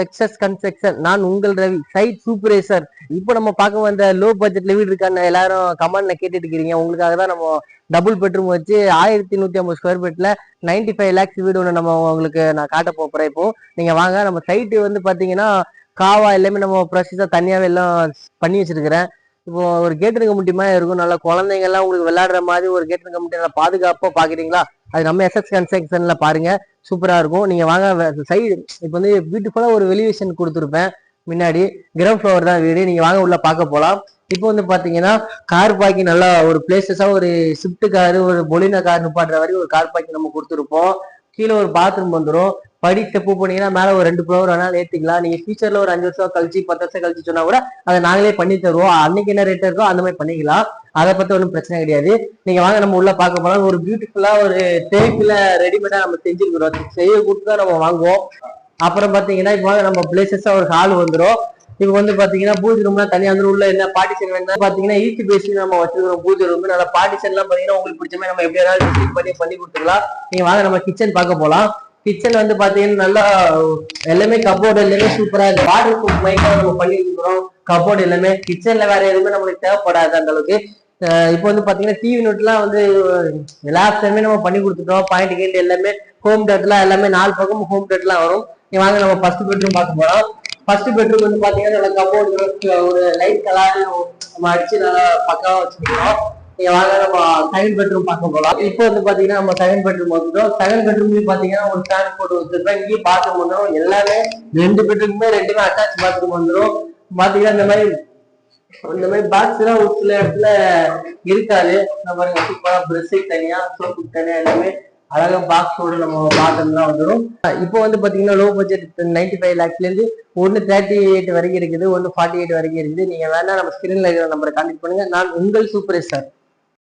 Excess construction. நான் உங்கள் Ravi, side supervisor. இப்போ நம்ம பார்க்க வந்த லோ பட்ஜெட்ல வீடு இருக்கான்னு எல்லாரும் கமெண்ட்ல கேட்டுட்டு இருக்கிறீங்க. உங்களுக்காக தான் நம்ம டபுள் பெட்ரூம் வச்சு 1150 ஸ்கொயர் ஃபீட்ல 95 லேக்ஸ் வீடு ஒன்று நம்ம உங்களுக்கு நான் காட்ட போறேன். இப்போ நீங்க வாங்க. நம்ம சைட்டு வந்து பாத்தீங்கன்னா காவா எல்லாமே நம்ம ப்ரொசீஜா தனியாவே எல்லாம் பண்ணி வச்சிருக்கிறேன். இப்போ ஒரு கேட்டு கமிட்டி இருக்கும். நல்லா குழந்தைங்க எல்லாம் உங்களுக்கு விளையாடுற மாதிரி ஒரு கேட்டு கமிட்டி நல்லா பாதுகாப்பா பாக்குறீங்களா? அது நம்ம எஸ்எஸ் கன்ஸ்ட்ரக்ஷன்ல பாருங்க, சூப்பரா இருக்கும். நீங்க வாங்க சைடு. இப்போ வந்து பியூட்டிஃபுல்லா ஒரு வெளிவேஷன் கொடுத்துருப்பேன். முன்னாடி கிரவுண்ட் ஃப்ளோர் தான் வீடு. நீங்க வாங்க உள்ள பார்க்க போலாம். இப்போ வந்து பாத்தீங்கன்னா கார் பார்க்கிங் நல்லா ஒரு பிளேசஸா ஒரு ஸ்விஃப்ட் காரு ஒரு பொலினா கார் நிப்பாட்டுற வரைக்கும் ஒரு கார் பார்க்கிங் நம்ம கொடுத்துருப்போம். கீழே ஒரு பாத்ரூம் வந்துடும். படி ஸ்டெப் போனீங்கன்னா மேல ஒரு 2 ஃப்ளோர் வேணாலும் ஏத்திக்கலாம். நீங்க ஃபியூச்சர்ல ஒரு 5 வருஷம் கழிச்சு 10 வருஷம் கழிச்சு சொன்னா கூட அதை நாங்களே பண்ணி தருவோம். அன்னைக்கு என்ன ரேட் இருக்கோ அந்த மாதிரி பண்ணிக்கலாம். அதை பத்தி ஒன்றும் பிரச்சனை கிடையாது. நீங்க வாங்க நம்ம உள்ள பார்க்க போலாம். ஒரு பியூட்டிஃபுல்லா ஒரு தேக்குல ரெடிமேடா நம்ம செஞ்சிருக்கிறோம். செய்ய கொடுத்து தான் நம்ம வாங்குவோம். அப்புறம் பாத்தீங்கன்னா இப்போ நம்ம பிளேசஸா ஒரு ஹால் வந்துடும். இப்போ வந்து பாத்தீங்கன்னா பூஜை ரூம்லாம் தனியா வந்து உள்ள என்ன பார்ட்டிஷன் வேணும் பாத்தீங்கன்னா ஈஸ்ட் பேசி நம்ம வச்சிருக்கிறோம். பூஜை ரூம் நல்லா பார்ட்டிஷன் எல்லாம் பாத்தீங்கன்னா உங்களுக்கு பிடிச்ச மாதிரி நம்ம எப்படி ஏதாவது பண்ணி கொடுத்துக்கலாம். நீங்க வாங்க நம்ம கிச்சன் பார்க்க போலாம். கிச்சன் வந்து பாத்தீங்கன்னா நல்லா எல்லாமே கபோர்டு எல்லாமே சூப்பரா இருக்கு. வாட்டர் ப்ரூஃப் மைக்கா நம்ம பண்ணி கொடுக்குறோம். கபோர்டு எல்லாமே கிச்சன்ல வேற எதுவுமே நம்மளுக்கு தேவைப்படாது அந்த அளவுக்கு. இப்போ வந்து பாத்தீங்கன்னா டிவி நோட்லாம் வந்து எல்லா ஆப்ஷனுமே நம்ம பண்ணி கொடுத்துட்டோம். பாயிண்ட் கேண்ட் எல்லாமே ஹோம் தேட்டர்லாம் எல்லாமே 4 பக்கம் ஹோம் தேட்டர்லாம் வரும். வாங்க நம்ம ஃபர்ஸ்ட் பெட்ரூம் பார்க்க போறோம். ஃபர்ஸ்ட் பெட்ரூம் வந்து பாத்தீங்கன்னா நல்லா கபோர்டு ஒரு லைட் கலர் நம்ம அடிச்சு நல்லா பக்காவா வச்சிருக்கோம். நீங்க வாங்க நம்ம செகண்ட் பெட்ரூம் பார்க்க போலாம். இப்போ வந்து பாத்தீங்கன்னா நம்ம செகண்ட் பெட்ரூம் வந்துட்டோம். செகண்ட் பெட்ரூம்லயும் பாத்தீங்கன்னா ஒரு ஃபேன் போட்டு வச்சிருக்கோம். இங்கேயும் பாத்ரூம் வந்துடும். எல்லாமே 2 பெட்ரூமுமே 2மே அட்டாச் பாத்ரூம் வந்துடும். பாத்தீங்கன்னா இந்த மாதிரி பாக்ஸ் எல்லாம் ஒரு சில இடத்துல இருக்காது. நம்ம பிரஷ் தனியா சோப்பு தனியா எல்லாமே அழகா பாக்ஸோட நம்ம பாத்திரம் தான் வந்துடும். இப்போ வந்து பாத்தீங்கன்னா லோ பட்ஜெட் 95 லேக்ஸ்ல இருந்து 138 வரைக்கும் இருக்குது, 148 வரைக்கும் இருக்குது. நீங்க வேணா நம்ம ஸ்கிரீன்ல இருக்கிற நம்பரை கான்டெக்ட் பண்ணுங்க. நான் உங்கள் சூப்பர்வைசர்.